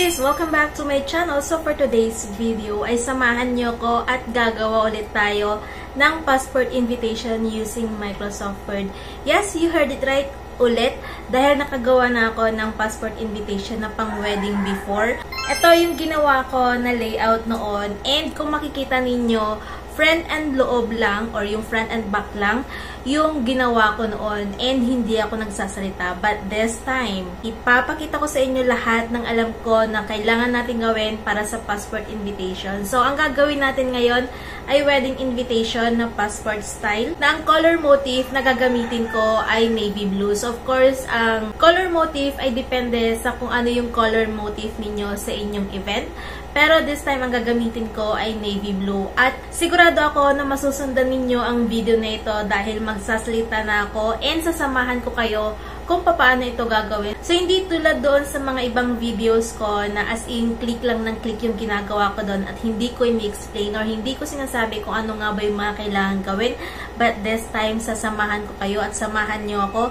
guys! Welcome back to my channel. So for today's video ay samahan nyo ko at gagawa ulit tayo ng passport invitation using Microsoft Word. Yes, you heard it right ulit dahil nakagawa na ako ng passport invitation na pang wedding before. Ito yung ginawa ko na layout noon and kung makikita ninyo, front and loob lang or yung front and back lang yung ginawa ko noon and hindi ako nagsasalita. But this time, ipapakita ko sa inyo lahat ng alam ko na kailangan natin gawin para sa passport invitation. So, ang gagawin natin ngayon ay wedding invitation na passport style na ang color motif na gagamitin ko ay navy blue. So, of course, ang color motif ay depende sa kung ano yung color motif ninyo sa inyong event. Pero this time, ang gagamitin ko ay navy blue. At sigurado ako na masusundan ninyo ang video na ito dahil magsasalita na ako and sasamahan ko kayo kung paano ito gagawin. So, hindi tulad doon sa mga ibang videos ko na as in, click lang ng click yung ginagawa ko doon at hindi ko i-explain or hindi ko sinasabi kung ano nga ba yung mga kailangan gawin. But this time, sasamahan ko kayo at samahan nyo ako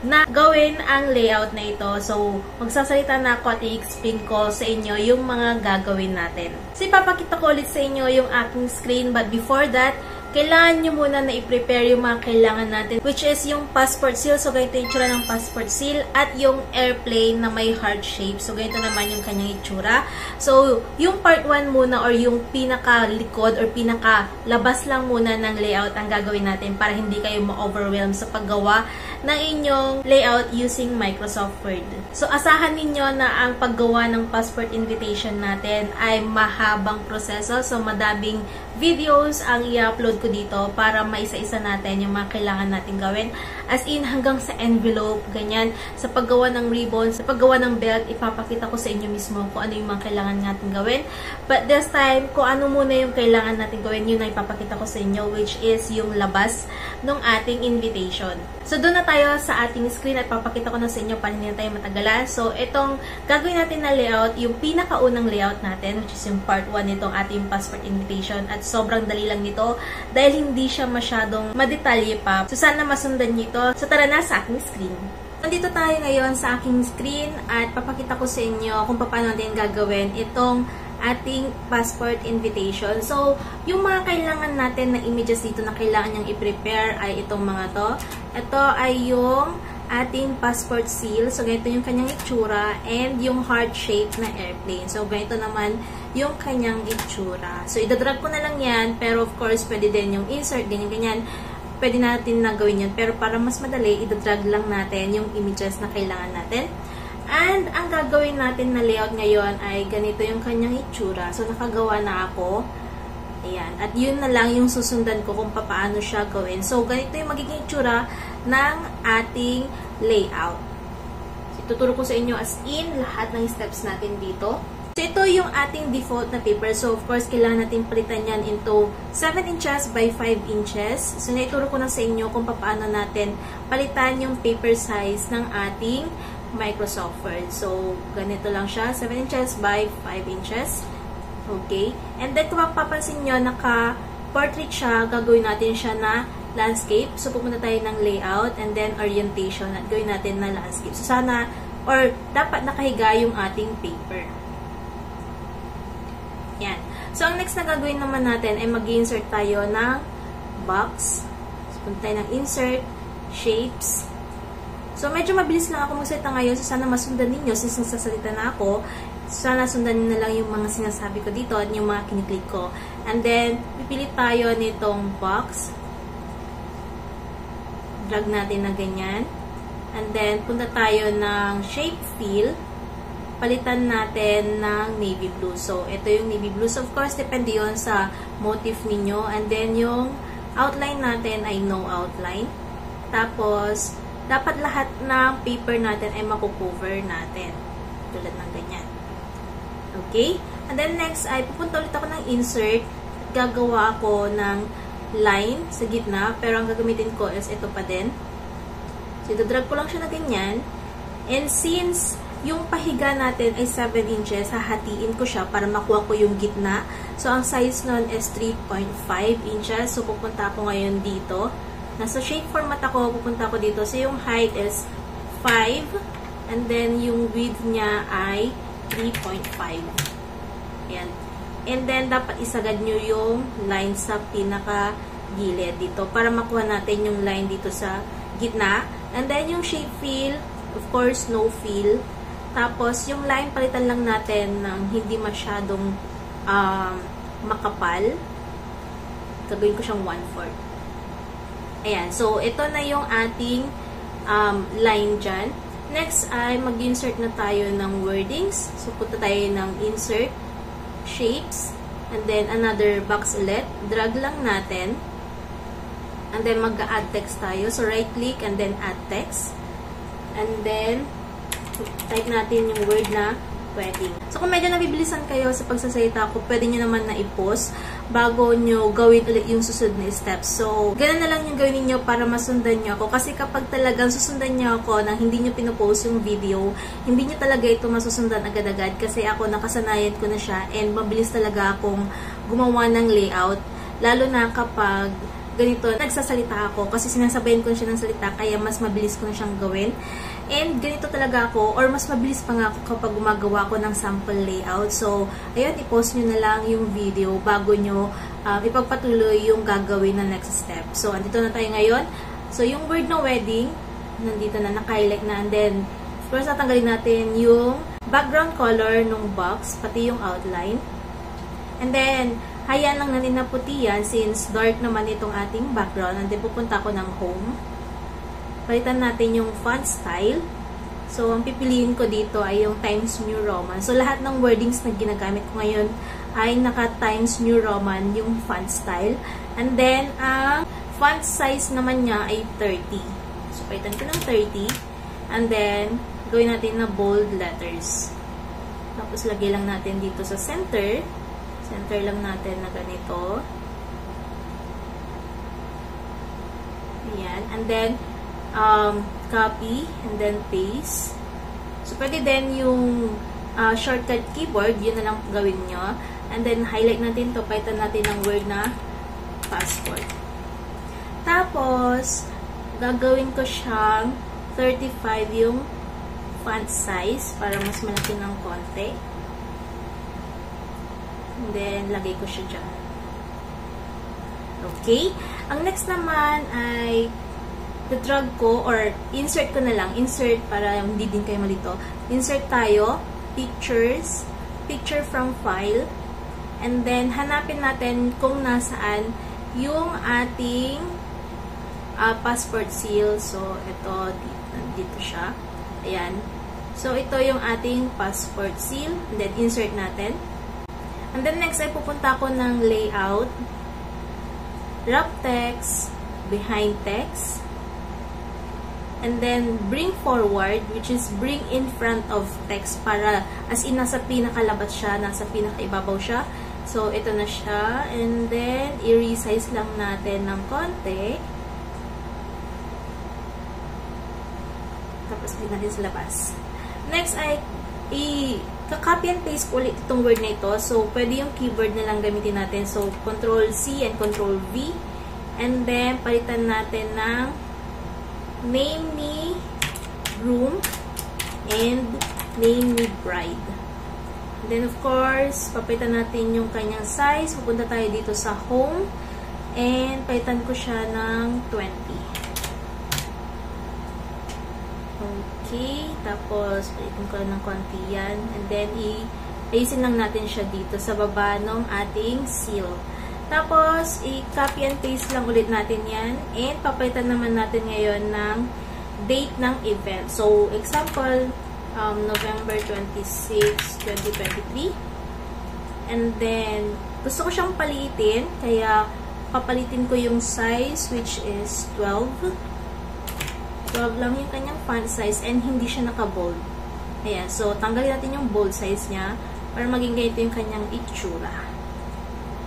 na gawin ang layout na ito. So, magsasalita na ako at i-explain ko sa inyo yung mga gagawin natin. So, ipapakita ko ulit sa inyo yung aking screen. But before that, kailangan nyo muna na i-prepare yung mga kailangan natin, which is yung passport seal. So, ganito yung itsura ng passport seal at yung airplane na may heart shape. So, ganito naman yung kanyang itsura. So, yung part 1 muna or yung pinaka-likod or pinaka-labas lang muna ng layout ang gagawin natin para hindi kayo ma-overwhelm sa paggawa ng inyong layout using Microsoft Word. So, asahan ninyo na ang paggawa ng passport invitation natin ay mahabang proseso. So, madaming videos ang i-upload ko dito para maisa-isa natin yung mga kailangan natin gawin. As in, hanggang sa envelope, ganyan. Sa paggawa ng ribbon, sa paggawa ng belt, ipapakita ko sa inyo mismo kung ano yung mga kailangan natin gawin. But this time, kung ano muna yung kailangan natin gawin, yun na ipapakita ko sa inyo, which is yung labas ng ating invitation. So, doon na tayo sa ating screen at papakita ko na sa inyo paano na tayo matagalan. So, itong gagawin natin na layout, yung pinakaunang layout natin, which is yung part 1 nitong ating passport invitation. At sobrang dali lang nito dahil hindi siya masyadong madetalye pa. So, sana masundan nyo ito. So, tara na sa aking screen. Nandito tayo ngayon sa aking screen at papakita ko sa inyo kung paano natin gagawin itong ating passport invitation. So, yung mga kailangan natin na images dito na kailangan niyang i-prepare ay itong mga to. Ito ay yung ating passport seal. So, ganito yung kanyang itsura and yung heart shape na airplane. So, ganito naman yung kanyang itsura. So, idadrag ko na lang yan, pero of course, pwede din yung insert, ganyan-ganyan. Pwede natin na gawin yun. Pero para mas madali, idadrag lang natin yung images na kailangan natin. And, ang gagawin natin na layout ngayon ay ganito yung kanyang itsura. So, nakagawa na ako. Ayan. At yun na lang yung susundan ko kung paano siya gawin. So, ganito yung magiging itsura ng ating layout. So, ituturo ko sa inyo as in lahat ng steps natin dito. So, ito yung ating default na paper. So, of course, kailangan natin palitan yan into 7 inches by 5 inches. So, naituro ko na sa inyo kung paano natin palitan yung paper size ng ating Microsoft Word. So, ganito lang siya. 7 inches by 5 inches. Okay. And then, kung mapapansin nyo, naka-portrait siya, gagawin natin siya na landscape. So, pupunta tayo ng layout and then orientation at gawin natin na landscape. So, sana, or dapat nakahiga yung ating paper. Yan. So, ang next na gagawin naman natin ay mag-insert tayo ng box. So, punta tayo ng insert, shapes. So, medyo mabilis lang ako magsalita ngayon. So, sana masundan ninyo since nagsasalita na ako. Sana sundan nyo na lang yung mga sinasabi ko dito at yung mga kiniklik ko. And then, pipilit tayo nitong box. Drag natin na ganyan. And then, punta tayo ng shape fill. Palitan natin ng navy blue. So, ito yung navy blue. So, of course, depende yun sa motif ninyo. And then, yung outline natin ay no outline. Tapos, dapat lahat ng paper natin ay makukover natin. Tulad ng ganyan. Okay? And then, next ay pupunta ulit ako ng insert. Gagawa ako ng line sa gitna. Pero ang gagamitin ko is ito pa din. So, idadrag ko lang siya na ganyan. And since yung pahiga natin ay 7 inches, hahatiin ko siya para makuha ko yung gitna. So, ang size nun is 3.5 inches. So, pupunta ako ngayon dito. Nasa shape format ako, pupunta ako dito. So, yung height is 5. And then, yung width niya ay 3.5. Ayan. And then, dapat isagad nyo yung line sa pinaka-gilid dito para makuha natin yung line dito sa gitna. And then, yung shape fill, of course, no fill. Tapos, yung line, palitan lang natin ng hindi masyadong makapal. Gagawin ko siyang 1/4. Ayan. So, ito na yung ating line dyan. Next ay mag-insert na tayo ng wordings. So, punta tayo ng insert, shapes, and then another box ulit. Drag lang natin. And then, mag-add text tayo. So, right-click and then add text. And then, type natin yung word na wedding. So, kung medyo nabibilisan kayo sa pagsasalita ko, pwede nyo naman na i-pause bago nyo gawin ulit yung susunod na steps. So, ganun na lang yung gawin niyo para masundan nyo ako. Kasi kapag talagang susundan nyo ako nang hindi nyo pinopost yung video, hindi nyo talaga ito masusundan agad-agad. Kasi ako, nakasanayan ko na siya and mabilis talaga akong gumawa ng layout. Lalo na kapag ganito, nagsasalita ako kasi sinasabayan ko siya ng salita kaya mas mabilis ko na siyang gawin. And ganito talaga ako, or mas mabilis pa nga ako kapag gumagawa ko ng sample layout. So, ayun, i-post nyo na lang yung video bago nyo ipagpatuloy yung gagawin na next step. So, andito na tayo ngayon. So, yung word na wedding, nandito na, naka-highlight na. And then, of course, natanggalin natin yung background color ng box, pati yung outline. And then, hayaan lang natin na puti yan since dark naman itong ating background. And then, pupunta ako ng home. Palitan natin yung font style. So, ang pipiliin ko dito ay yung Times New Roman. So, lahat ng wordings na ginagamit ko ngayon ay naka-Times New Roman yung font style. And then, ang font size naman niya ay 30. So, palitan ko ng 30. And then, gawin natin na bold letters. Tapos, lagay lang natin dito sa center. Center lang natin na ganito. Ayan. And then, copy and then paste. So, pwede din yung shortcut keyboard, yun na lang gawin nyo. And then, highlight natin to, palitan natin ng word na passport. Tapos, gagawin ko siyang 35 yung font size para mas malaki ng konti. And then, lagay ko siya dyan. Okay? Ang next naman ay drag ko or insert ko na lang. Insert para hindi din kayo malito. Insert tayo. Pictures. Picture from file. And then, hanapin natin kung nasaan yung ating passport seal. So, ito, dito siya. Ayan. So, ito yung ating passport seal. And then, insert natin. And then, next ay pupunta ko ng layout. Wrap text. Behind text. And then, bring forward, which is bring in front of text para as in nasa pinakalabas siya, nasa pinakaibabaw siya. So, ito na siya. And then, i-resize lang natin ng konti. Tapos, bring natin sa labas. Next ay, i-copy and paste ulit itong word na ito. So, pwede yung keyboard na lang gamitin natin. So, Ctrl-C and Ctrl-V. And then, palitan natin ng name me groom and name me bride. And then, of course, papalitan natin yung kanyang size. Pupunta tayo dito sa home. And, palitan ko siya ng 20. Okay. Tapos, palitan ko ng konti yan. And then, i-ayusin lang natin siya dito sa baba ng ating seal. Tapos, i-copy and paste lang ulit natin yan. And, papalitan naman natin ngayon ng date ng event. So, example, November 26, 2023. And then, gusto ko siyang paliitin. Kaya, papalitin ko yung size, which is 12. 12 lang yung kanyang font size and hindi siya naka-bold. Ayan. So, tanggalin natin yung bold size niya para maging ganito yung kanyang itsura.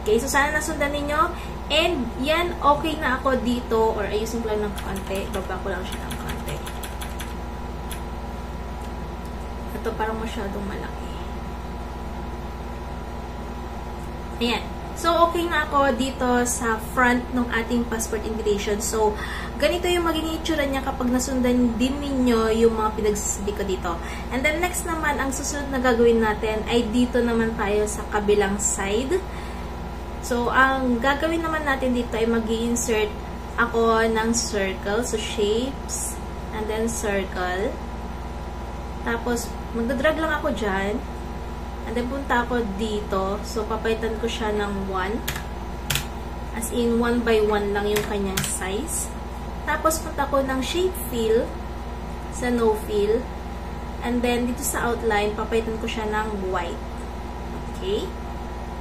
Okay, so sana nasundan ninyo. And yan, okay na ako dito. Or ayusin ko lang ng konti. Baba ko lang siya ng konti. Ito parang masyadong malaki. Ayan. So, okay na ako dito sa front ng ating passport invitation. So, ganito yung magiging itsura niya kapag nasundan din ninyo yung mga pinagsasabi ko dito. And then, next naman, ang susunod na gagawin natin ay dito naman tayo sa kabilang side. So, ang gagawin naman natin dito ay mag-i-insert ako ng circle. So, shapes, and then circle. Tapos, magdadrag lang ako dyan. And then, punta ako dito. So, papalitan ko siya ng 1. As in, 1 by 1 lang yung kanyang size. Tapos, punta ko ng shape fill sa no fill. And then, dito sa outline, papalitan ko siya ng white. Okay?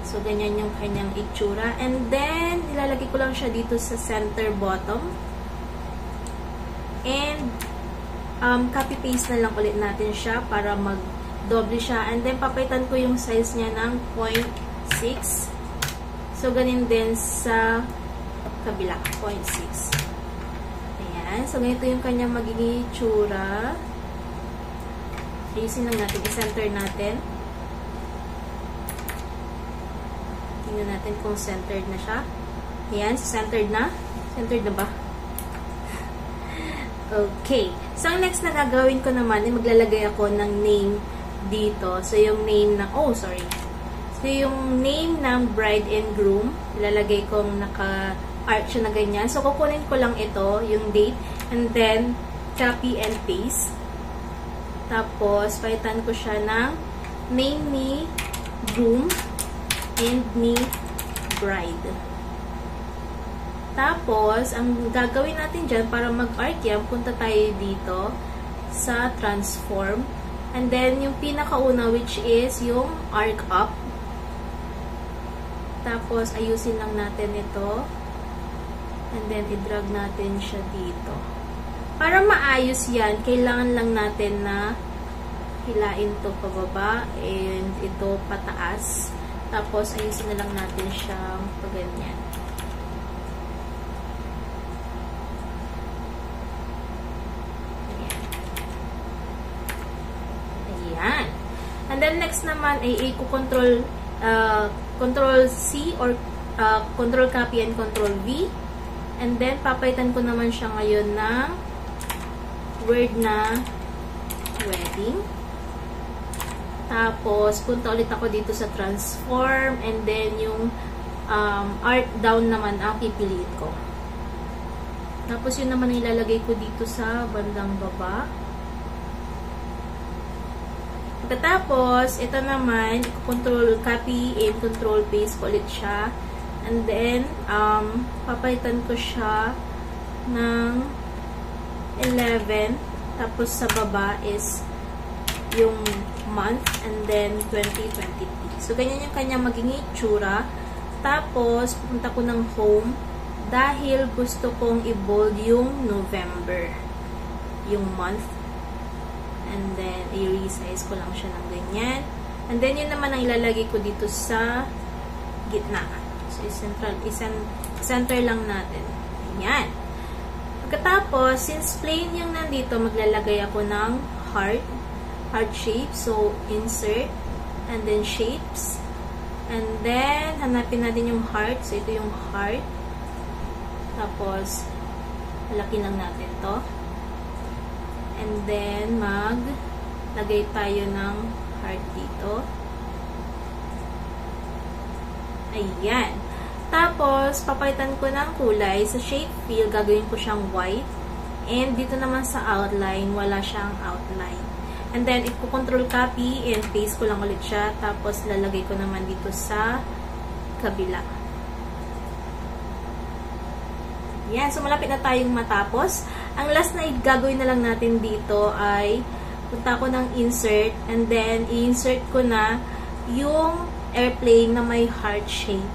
So, ganyan yung kanyang itsura. And then, ilalagay ko lang siya dito sa center bottom. And, copy-paste na lang ulit natin siya para mag-doble siya. And then, papalitan ko yung size niya ng 0.6. So, ganin din sa kabila. 0.6. Ayan. So, ganito yung kanyang magiging itsura. Ayusin lang natin. I-center natin. Tingnan natin kung centered na siya. Ayan. Centered na. Centered na ba? Okay. So, ang next na gagawin ko naman ay maglalagay ako ng name dito. So, yung name na, So, yung name ng bride and groom, ilalagay kong naka-art siya na ganyan. So, kukunin ko lang ito, yung date, and then, copy and paste. Tapos, palitan ko siya ng name ni groom and ni bride. Tapos, ang gagawin natin dyan, para mag-art yan, punta tayo dito sa transform. And then, yung pinakauna, which is yung arc up. Tapos, ayusin lang natin ito. And then, i-drag natin siya dito. Para maayos yan, kailangan lang natin na hilain to pababa and ito pataas. Tapos, ayusin na lang natin siyang paganyan. Ayan. And then, next naman ay i-control Control C or Control Copy and Control V. And then, papalitan ko naman siya ngayon ng word na wedding. Tapos, punta ulit ako dito sa transform. And then, yung art down naman ang pipiliin ko. Tapos, yun naman ilalagay ko dito sa bandang baba. Pagkatapos, ito naman, control copy and control paste ko ulit siya. And then, papalitan ko siya ng 11. Tapos, sa baba is yung month and then 2023. So, ganyan yung kanya maging itsura. Tapos, pupunta ko ng home dahil gusto kong i-bold yung November. Yung month. And then, i-resize ko lang siya ng ganyan. And then, yun naman ang ilalagay ko dito sa gitna. So, center lang natin. Ayan. Pagkatapos, since plain yung nandito, maglalagay ako ng heart shape. So, insert. And then, shapes. And then, hanapin natin yung heart. So, ito yung heart. Tapos, malaki lang natin to. And then, maglagay tayo ng heart dito. Ayan. Tapos, papalitan ko ng kulay. Sa shape fill, gagawin ko siyang white. And dito naman sa outline, wala siyang outline. And then, i-control copy and paste ko lang ulit siya. Tapos, lalagay ko naman dito sa kabila. Yan. So, malapit na tayong matapos. Ang last na gagawin na lang natin dito ay punta ko ng insert and then i-insert ko na yung airplane na may heart shape.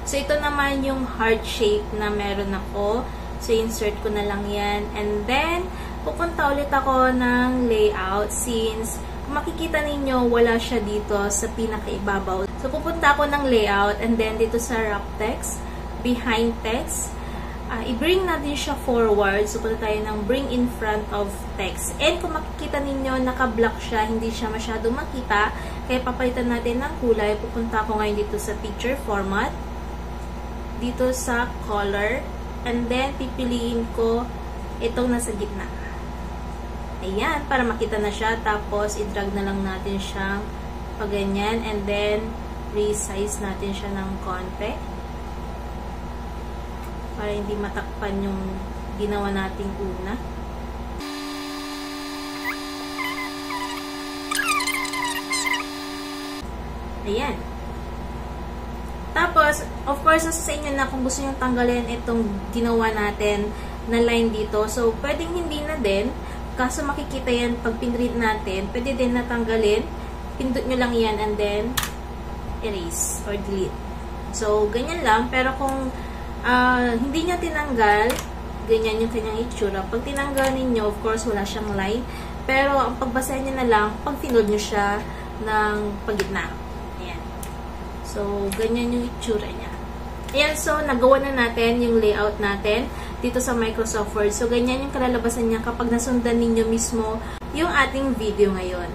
So, ito naman yung heart shape na meron ako. So, insert ko na lang yan. And then, pupunta ulit ako ng layout since makikita ninyo wala siya dito sa pinakaibabaw. So, pupunta ako ng layout and then dito sa wrap text, behind text, i-bring natin siya forward. So, punta tayo ng bring in front of text. And kung makikita ninyo, naka-block siya, hindi siya masyado makita. Kaya papalitan natin ng kulay. Pupunta ako ngayon dito sa picture format. Dito sa color. And then, pipiliin ko itong nasa gitna. Ayan, para makita na siya. Tapos, i-drag na lang natin siya pag ganyan. And then, resize natin siya ng konti. Para hindi matakpan yung ginawa nating una. Ayan. Tapos, of course, sa inyo na kung gusto nyo tanggalin itong ginawa natin na line dito. So, pwedeng hindi na din. Kaso makikita yan pag pinread natin. Pwede din natanggalin. Pindot nyo lang yan and then erase or delete. So, ganyan lang. Pero kung hindi niya tinanggal, ganyan yung kanyang itsura. Pag tinanggal ninyo, of course, wala siyang line. Pero, ang pagbasahin niya na lang, pag tinod nyo siya ng pagitna. Ayan. So, ganyan yung itsura niya. Ayan, so, nagawa na natin yung layout natin dito sa Microsoft Word. So, ganyan yung kalalabasan niya kapag nasundan ninyo mismo yung ating video ngayon.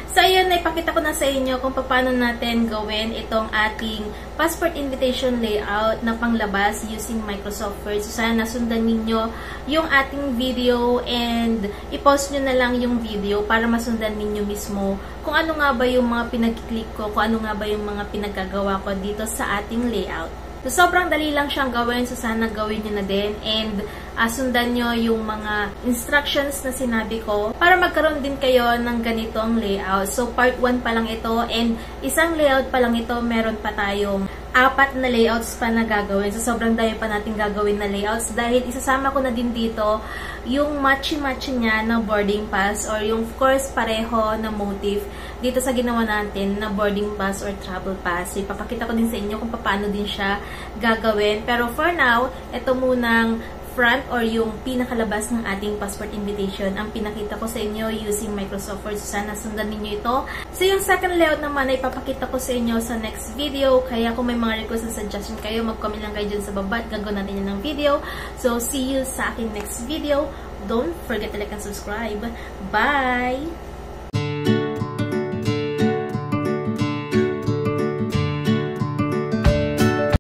So, ayun, naipakita ko na sa inyo kung paano natin gawin itong ating passport invitation layout na panglabas using Microsoft Word. So, sana nasundan ninyo yung ating video and i-pause nyo na lang yung video para masundan ninyo mismo kung ano nga ba yung mga pinag-click ko, kung ano nga ba yung mga pinagagawa ko dito sa ating layout. So, sobrang dali lang siyang gawin. So, sana gawin nyo na din. And, sundan nyo yung mga instructions na sinabi ko para magkaroon din kayo ng ganitong layout. So, part 1 pa lang ito. And, isang layout pa lang ito. Meron pa tayong 4 na layouts pa na gagawin. So, sobrang dami pa natin gagawin na layouts. Dahil, isasama ko na din dito yung matchy-matchy niya na boarding pass or yung, of course, pareho na motif dito sa ginawa natin na boarding pass or travel pass. So, ipapakita ko din sa inyo kung paano din siya gagawin. Pero for now, ito munang front or yung pinakalabas ng ating passport invitation ang pinakita ko sa inyo using Microsoft Word. So, sana sundan ninyo ito. So, yung second layout naman ay ipapakita ko sa inyo sa next video. Kaya kung may mga request na suggestion kayo, mag-comment lang kayo dyan sa baba at gagawin natin yun ng video. So, see you sa aking next video. Don't forget to like and subscribe. Bye!